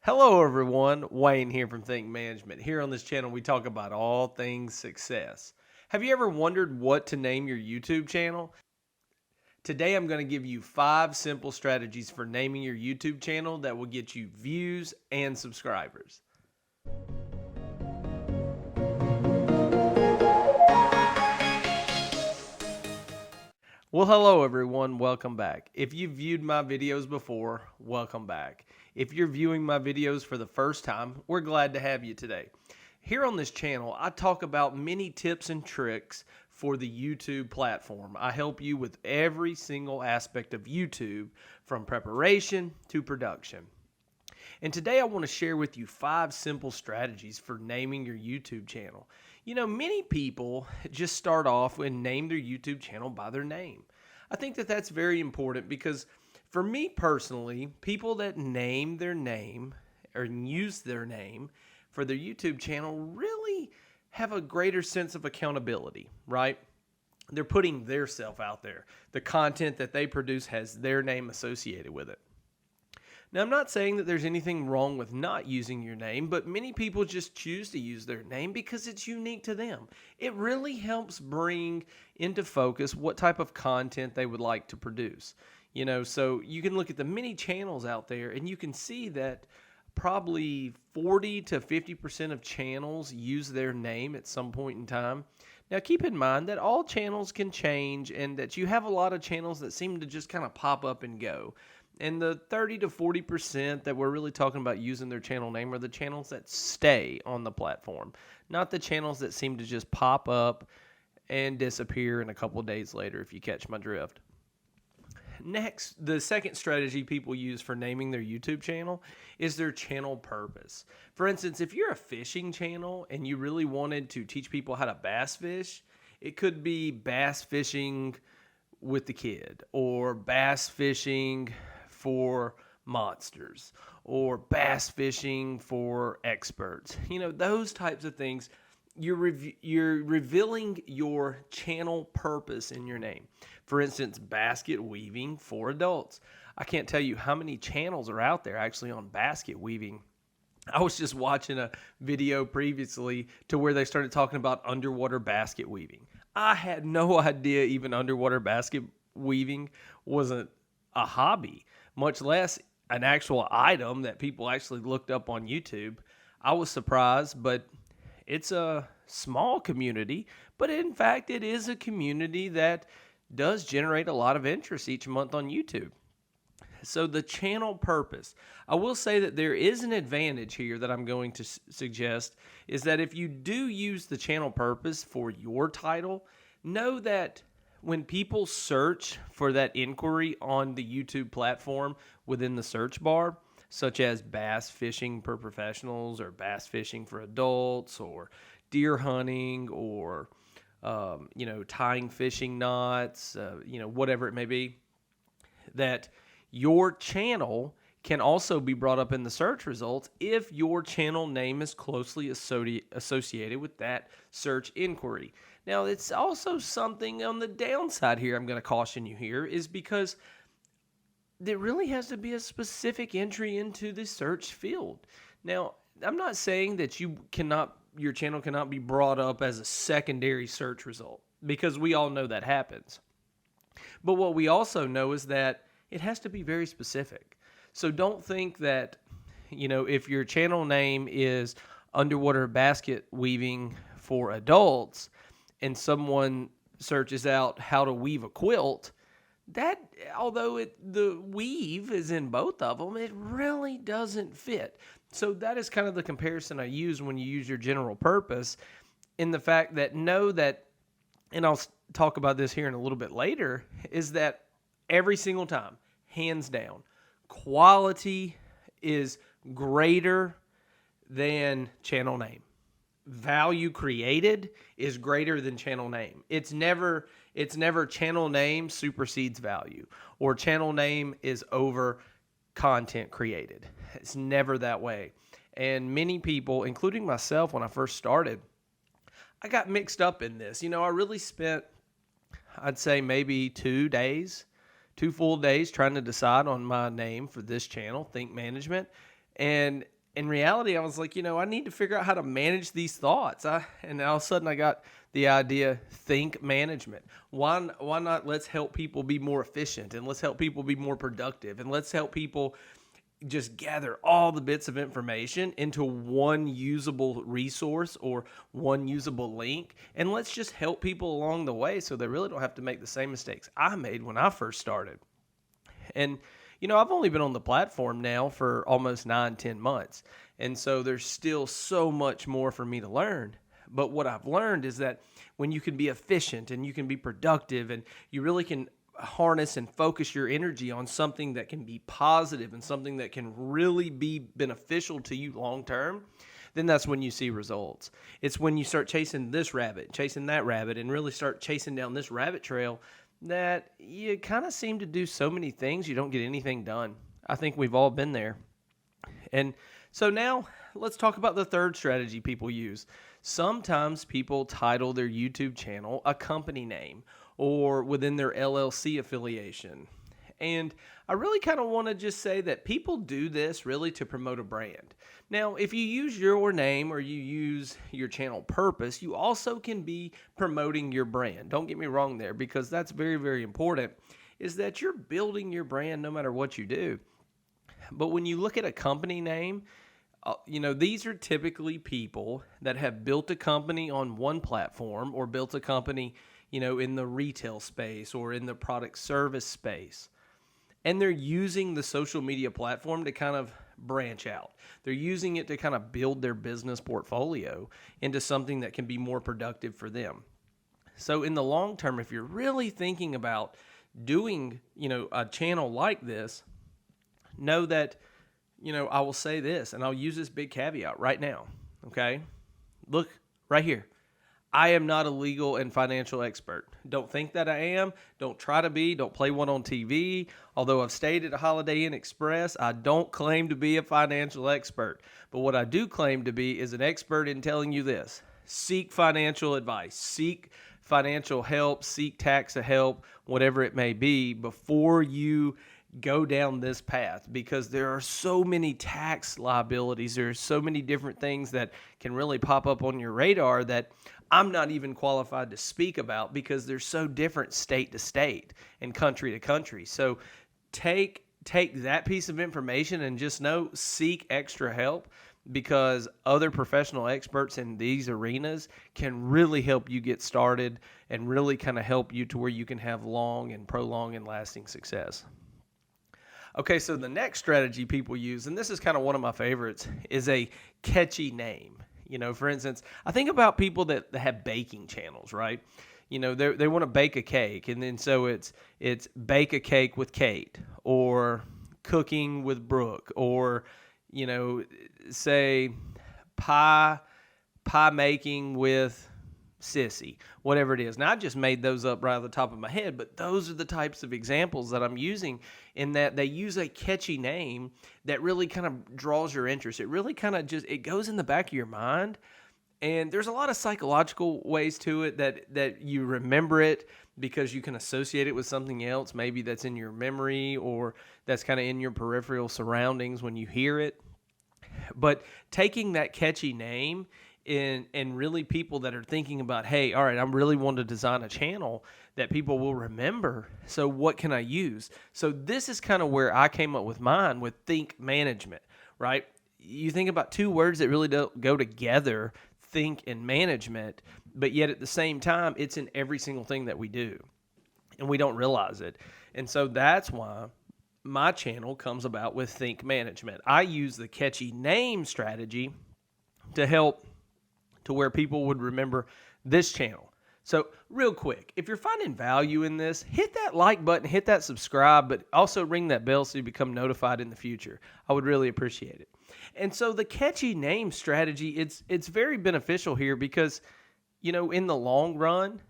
Hello everyone, Wayne here from Think Management. Here on this channel we talk about all things success. Have you ever wondered what to name your YouTube channel? Today I'm going to give you 5 simple strategies for naming your YouTube channel that will get you views and subscribers. Well, hello everyone, welcome back. If you've viewed my videos before, welcome back. If you're viewing my videos for the first time, we're glad to have you today. Here on this channel, I talk about many tips and tricks for the YouTube platform. I help you with every single aspect of YouTube, from preparation to production. And today I want to share with you 5 simple strategies for naming your YouTube channel. You know, many people just start off and name their YouTube channel by their name. I think that that's very important because for me personally, people that name their name or use their name for their YouTube channel really have a greater sense of accountability, right? They're putting their self out there. The content that they produce has their name associated with it. Now, I'm not saying that there's anything wrong with not using your name, but many people just choose to use their name because it's unique to them. It really helps bring into focus what type of content they would like to produce. You know, so you can look at the many channels out there and you can see that probably 40 to 50% of channels use their name at some point in time. Now, keep in mind that all channels can change and that you have a lot of channels that seem to just kind of pop up and go. And the 30 to 40% that we're really talking about using their channel name are the channels that stay on the platform, not the channels that seem to just pop up and disappear in a couple of days later, if you catch my drift. Next, the second strategy people use for naming their YouTube channel is their channel purpose. For instance, if you're a fishing channel and you really wanted to teach people how to bass fish, it could be bass fishing with the kid, or bass fishing for monsters, or bass fishing for experts. You know, those types of things. You're revealing your channel purpose in your name. For instance, basket weaving for adults. I can't tell you how many channels are out there actually on basket weaving. I was just watching a video previously to where they started talking about underwater basket weaving. I had no idea even underwater basket weaving wasn't a hobby, much less an actual item that people actually looked up on YouTube. I was surprised, but it's a small community, but in fact, it is a community that does generate a lot of interest each month on YouTube. So the channel purpose, I will say that there is an advantage here that I'm going to suggest, is that if you do use the channel purpose for your title, know that when people search for that inquiry on the YouTube platform within the search bar, such as bass fishing for professionals or bass fishing for adults or deer hunting or, tying fishing knots, whatever it may be, that your channel can also be brought up in the search results if your channel name is closely associated with that search inquiry. Now, it's also something on the downside here I'm going to caution you here is because there really has to be a specific entry into the search field. Now, I'm not saying that your channel cannot be brought up as a secondary search result, because we all know that happens. But what we also know is that it has to be very specific. So don't think that, if your channel name is underwater basket weaving for adults and someone searches out how to weave a quilt, that, although the weave is in both of them, it really doesn't fit. So that is kind of the comparison I use when you use your general purpose, in the fact that know that, and I'll talk about this here in a little bit later, is that every single time, hands down, quality is greater than channel name. Value created is greater than channel name. It's never channel name supersedes value, or channel name is over content created. It's never that way. And many people, including myself when I first started, I got mixed up in this. I really spent, I'd say maybe 2 full days trying to decide on my name for this channel, Think Management. And in reality, I was like, I need to figure out how to manage these thoughts. And all of a sudden I got the idea, think management. Why not let's help people be more efficient, and let's help people be more productive, and let's help people just gather all the bits of information into one usable resource or one usable link. And let's just help people along the way so they really don't have to make the same mistakes I made when I first started. And, I've only been on the platform now for almost 9-10 months. And so there's still so much more for me to learn. But what I've learned is that when you can be efficient and you can be productive and you really can harness and focus your energy on something that can be positive and something that can really be beneficial to you long term, then that's when you see results. It's when you start chasing this rabbit, chasing that rabbit, and really start chasing down this rabbit trail that you kind of seem to do so many things, you don't get anything done. I think we've all been there. And so now let's talk about the third strategy people use. Sometimes people title their YouTube channel a company name or within their LLC affiliation. And I really kind of want to just say that people do this really to promote a brand. Now, if you use your name or you use your channel purpose, you also can be promoting your brand. Don't get me wrong there, because that's very, very important, is that you're building your brand no matter what you do. But when you look at a company name, these are typically people that have built a company on one platform or built a company, in the retail space or in the product service space. And they're using the social media platform to kind of branch out. They're using it to kind of build their business portfolio into something that can be more productive for them. So in the long term, if you're really thinking about doing, a channel like this, know that, I will say this, and I'll use this big caveat right now, okay? Look right here. I am not a legal and financial expert. Don't think that I am. Don't try to be. Don't play one on TV. Although I've stayed at a Holiday Inn Express, I don't claim to be a financial expert. But what I do claim to be is an expert in telling you this. Seek financial advice. Seek financial help. Seek tax help, whatever it may be, before you go down this path, because there are so many tax liabilities. There are so many different things that can really pop up on your radar that I'm not even qualified to speak about, because they're so different state to state and country to country. So take that piece of information and just know, seek extra help, because other professional experts in these arenas can really help you get started and really kind of help you to where you can have long and prolonged and lasting success. Okay, so the next strategy people use, and this is kind of one of my favorites, is a catchy name. For instance, I think about people that have baking channels, right? They want to bake a cake, and then so it's bake a cake with Kate, or cooking with Brooke, or say pie making with Sissy, whatever it is. Now, I just made those up right off the top of my head, but those are the types of examples that I'm using, in that they use a catchy name that really kind of draws your interest. It really kind of it goes in the back of your mind. And there's a lot of psychological ways to it that you remember it because you can associate it with something else, maybe that's in your memory or that's kind of in your peripheral surroundings when you hear it. But taking that catchy name and really people that are thinking about, hey, all right, I'm really wanting to design a channel that people will remember. So what can I use? So this is kind of where I came up with mine, with think management, right? You think about two words that really don't go together, think and management, but yet at the same time, it's in every single thing that we do, and we don't realize it. And so that's why my channel comes about with think management. I use the catchy name strategy to help to where people would remember this channel. So real quick, if you're finding value in this, hit that like button, hit that subscribe, but also ring that bell so you become notified in the future. I would really appreciate it. And so the catchy name strategy, it's very beneficial here because, in the long run,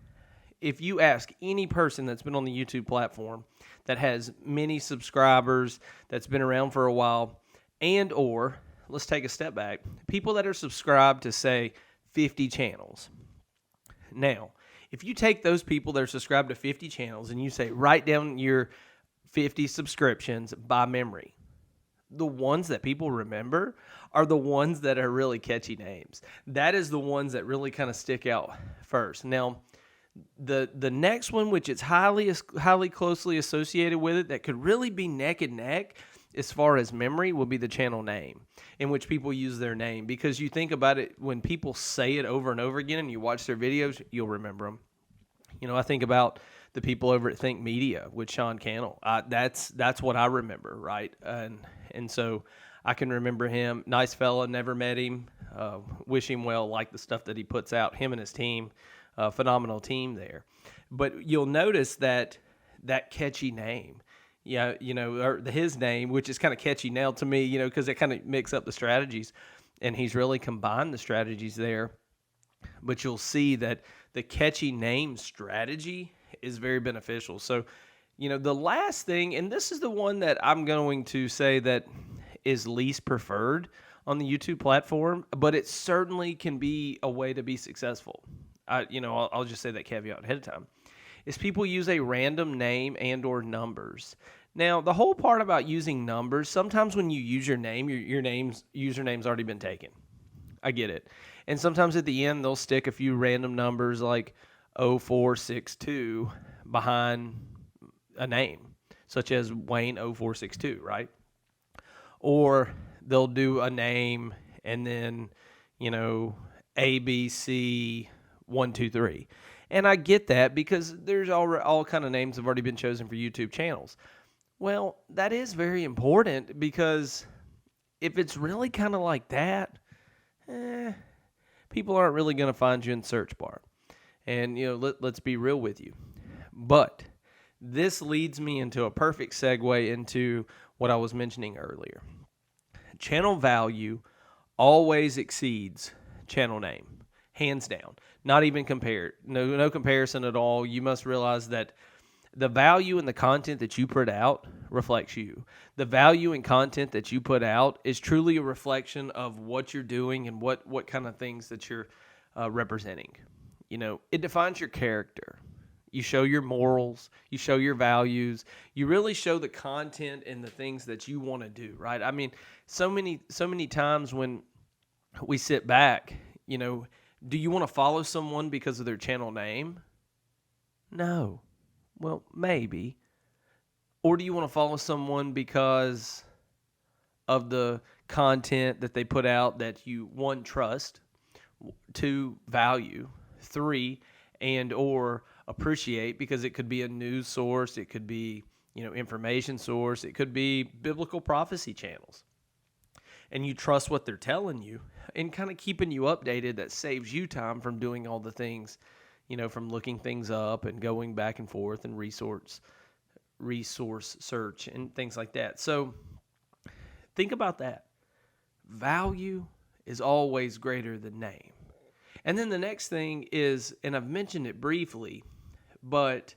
if you ask any person that's been on the YouTube platform that has many subscribers, that's been around for a while, and or, let's take a step back, people that are subscribed to, say, 50 channels. Now, if you take those people that are subscribed to 50 channels and you say, write down your 50 subscriptions by memory, the ones that people remember are the ones that are really catchy names. That is the ones that really kind of stick out first. Now, the next one, which is highly closely associated with it, that could really be neck and neck as far as memory, will be the channel name, in which people use their name. Because you think about it, when people say it over and over again and you watch their videos, you'll remember them. I think about the people over at Think Media with Sean Cannell. That's what I remember, right? And so I can remember him. Nice fella, never met him. Wish him well, like the stuff that he puts out. Him and his team, phenomenal team there. But you'll notice that catchy name, or his name, which is kind of catchy now to me, because it kind of mix up the strategies, and he's really combined the strategies there. But you'll see that the catchy name strategy is very beneficial. So, the last thing, and this is the one that I'm going to say that is least preferred on the YouTube platform, but it certainly can be a way to be successful. I'll just say that caveat ahead of time, is people use a random name and or numbers. Now, the whole part about using numbers, sometimes when you use your name, your username's already been taken. I get it. And sometimes at the end, they'll stick a few random numbers like 0462 behind a name, such as Wayne 0462, right? Or they'll do a name and then, ABC 123. And I get that because there's all kind of names have already been chosen for YouTube channels. Well, that is very important, because if it's really kind of like that, people aren't really going to find you in the search bar. And, let's be real with you. But this leads me into a perfect segue into what I was mentioning earlier. Channel value always exceeds channel name, hands down. Not even compared. No comparison at all. You must realize that the value in the content that you put out reflects you. The value in content that you put out is truly a reflection of what you're doing and what kind of things that you're representing. It defines your character. You show your morals. You show your values. You really show the content and the things that you want to do, right? I mean, so many times when we sit back, do you want to follow someone because of their channel name? No. Well, maybe. Or do you want to follow someone because of the content that they put out that you, 1, trust, 2, value, 3, and or appreciate, because it could be a news source, it could be, information source, it could be biblical prophecy channels. And you trust what they're telling you and kind of keeping you updated. That saves you time from doing all the things, from looking things up and going back and forth and resource search and things like that. So think about that. Value is always greater than name. And then the next thing is, and I've mentioned it briefly, but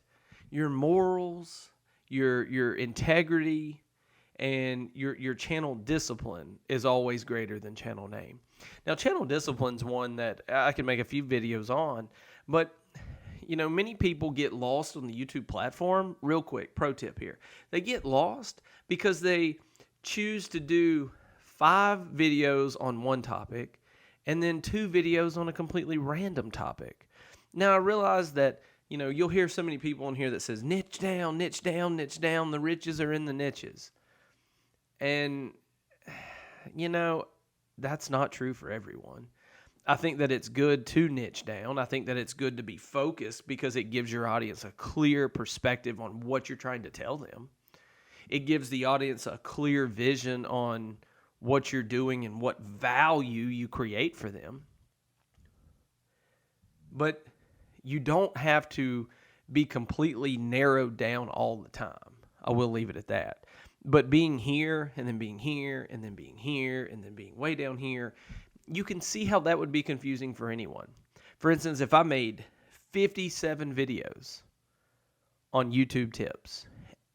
your morals, your integrity, and your channel discipline is always greater than channel name. Now, channel discipline's one that I can make a few videos on, but many people get lost on the YouTube platform. Real quick, pro tip here. They get lost because they choose to do 5 videos on one topic and then 2 videos on a completely random topic. Now, I realize that, you'll hear so many people in here that says, niche down, niche down, niche down. The riches are in the niches. And, that's not true for everyone. I think that it's good to niche down. I think that it's good to be focused, because it gives your audience a clear perspective on what you're trying to tell them. It gives the audience a clear vision on what you're doing and what value you create for them. But you don't have to be completely narrowed down all the time. I will leave it at that. But being here and then being here and then being here and then being way down here, you can see how that would be confusing for anyone. For instance, if I made 57 videos on YouTube tips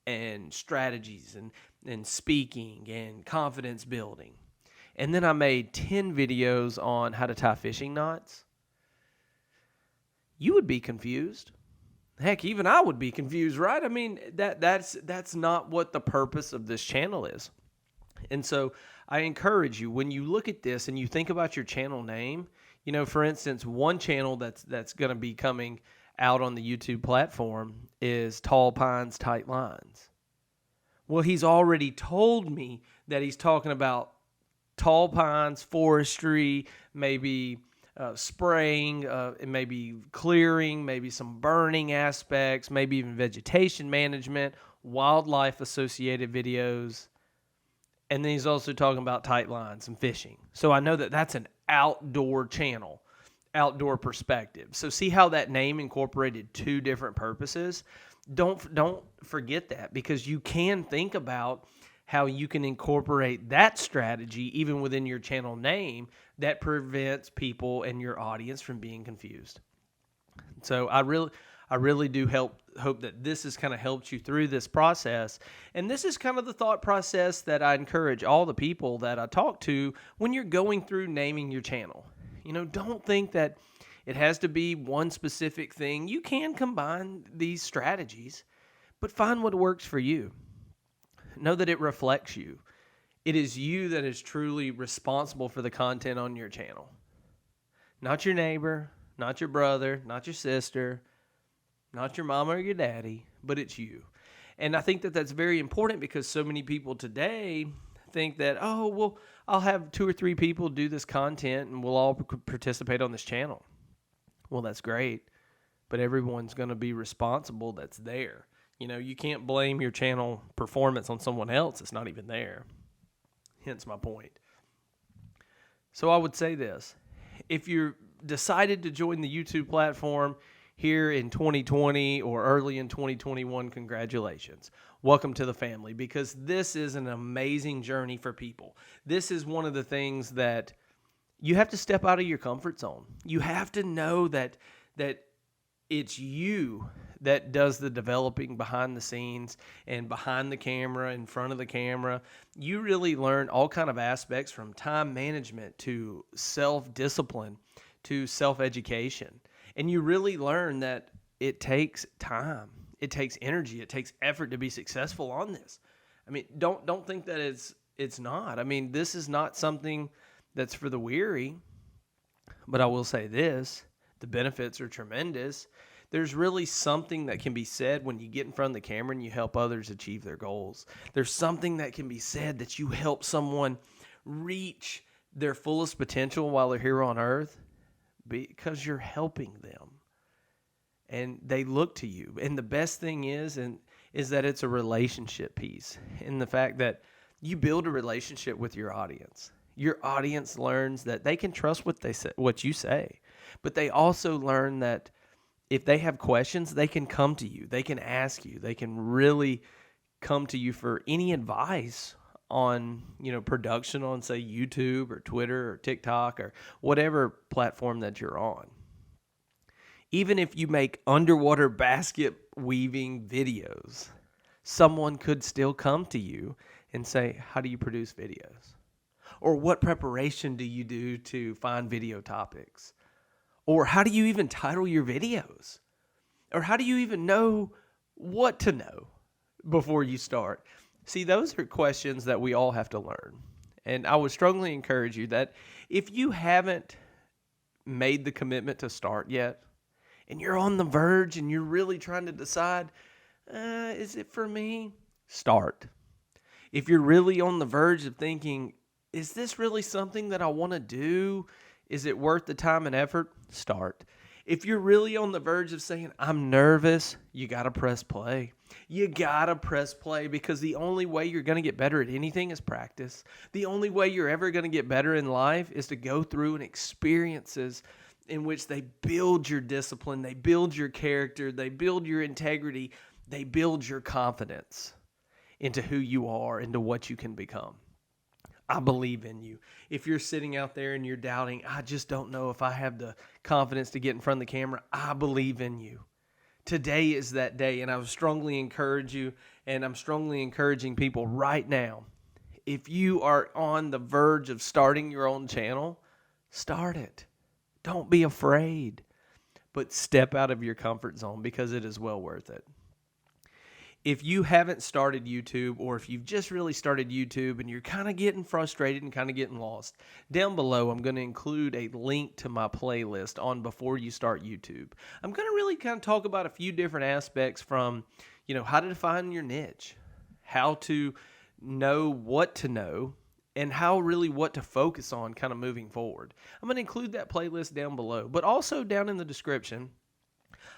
and strategies and speaking and confidence building, and then I made 10 videos on how to tie fishing knots, you would be confused. Heck, even I would be confused, right? I mean, that's not what the purpose of this channel is. And so I encourage you, when you look at this and you think about your channel name, for instance, one channel that's going to be coming out on the YouTube platform is Tall Pines, Tight Lines. Well, he's already told me that he's talking about tall pines, forestry, maybe spraying, maybe clearing, maybe some burning aspects, maybe even vegetation management, wildlife associated videos. And then he's also talking about tight lines and fishing. So I know that that's an outdoor channel, outdoor perspective. So see how that name incorporated two different purposes? Don't forget that, because you can think about how you can incorporate that strategy even within your channel name that prevents people and your audience from being confused. So I really do hope that this has kind of helped you through this process. And this is kind of the thought process that I encourage all the people that I talk to when you're going through naming your channel. Don't think that it has to be one specific thing. You can combine these strategies, but find what works for you. Know that it reflects you. It is you that is truly responsible for the content on your channel. Not your neighbor, not your brother, not your sister, not your mama or your daddy, but it's you. And I think that that's very important, because so many people today think that, oh, well, I'll have 2 or 3 people do this content and we'll all participate on this channel. Well, that's great, but everyone's going to be responsible that's there. You can't blame your channel performance on someone else that's not even there. Hence my point. So I would say this. If you're decided to join the YouTube platform here in 2020 or early in 2021, congratulations. Welcome to the family, because this is an amazing journey for people. This is one of the things that you have to step out of your comfort zone. You have to know that it's you that does the developing behind the scenes and behind the camera, in front of the camera. You really learn all kind of aspects, from time management to self-discipline to self-education. And you really learn that it takes time, it takes energy, it takes effort to be successful on this. I mean, don't think that it's not. I mean, this is not something that's for the weary. But I will say this, the benefits are tremendous. There's really something that can be said when you get in front of the camera and you help others achieve their goals. There's something that can be said that you help someone reach their fullest potential while they're here on earth, because you're helping them and they look to you. And the best thing is that it's a relationship piece, in the fact that you build a relationship with your audience. Your audience learns that they can trust what you say, but they also learn that if they have questions, they can come to you. They can ask you. They can really come to you for any advice on, production on, say, YouTube or Twitter or TikTok or whatever platform that you're on. Even if you make underwater basket weaving videos, someone could still come to you and say, how do you produce videos? Or what preparation do you do to find video topics? Or how do you even title your videos? Or how do you even know what to know before you start? See, those are questions that we all have to learn. And I would strongly encourage you that if you haven't made the commitment to start yet, and you're on the verge and you're really trying to decide, is it for me? Start. If you're really on the verge of thinking, is this really something that I want to do? Is it worth the time and effort? Start. If you're really on the verge of saying, I'm nervous, you got to press play. You got to press play, because the only way you're going to get better at anything is practice. The only way you're ever going to get better in life is to go through experiences in which they build your discipline, they build your character, they build your integrity, they build your confidence into who you are, into what you can become. I believe in you. If you're sitting out there and you're doubting, I just don't know if I have the confidence to get in front of the camera, I believe in you. Today is that day, and I would strongly encourage you, and I'm strongly encouraging people right now. If you are on the verge of starting your own channel, start it. Don't be afraid, but step out of your comfort zone, because it is well worth it. If you haven't started YouTube, or if you've just really started YouTube and you're kind of getting frustrated and kind of getting lost, down below I'm going to include a link to my playlist on Before You Start YouTube. I'm going to really kind of talk about a few different aspects from, how to define your niche, how to know what to know, and how really what to focus on kind of moving forward. I'm going to include that playlist down below, but also down in the description,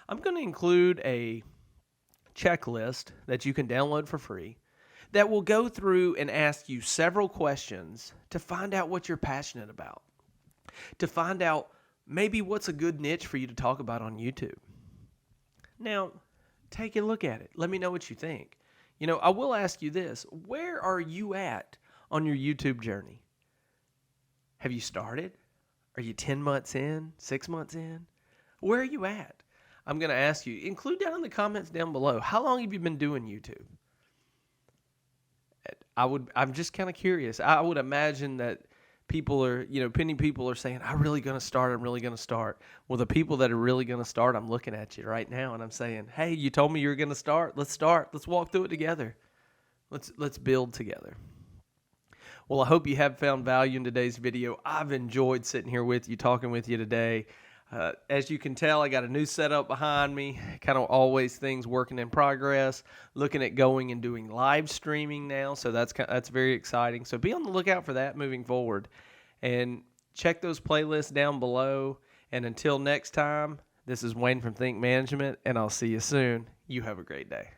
I'm going to include a checklist that you can download for free that will go through and ask you several questions to find out what you're passionate about, to find out maybe what's a good niche for you to talk about on YouTube. Now, take a look at it. Let me know what you think. I will ask you this. Where are you at on your YouTube journey? Have you started? Are you 10 months in, 6 months in? Where are you at? I'm going to ask you, include down in the comments down below, how long have you been doing YouTube? I'm just kind of curious. I would imagine that people are, many people are saying, I'm really going to start. Well, the people that are really going to start, I'm looking at you right now and I'm saying, hey, you told me you were going to start. Let's start. Let's walk through it together. Let's build together. Well, I hope you have found value in today's video. I've enjoyed sitting here with you, talking with you today. As you can tell, I got a new setup behind me, kind of always things working in progress, looking at going and doing live streaming now. So that's very exciting. So be on the lookout for that moving forward, and check those playlists down below. And until next time, this is Wayne from Think Management, and I'll see you soon. You have a great day.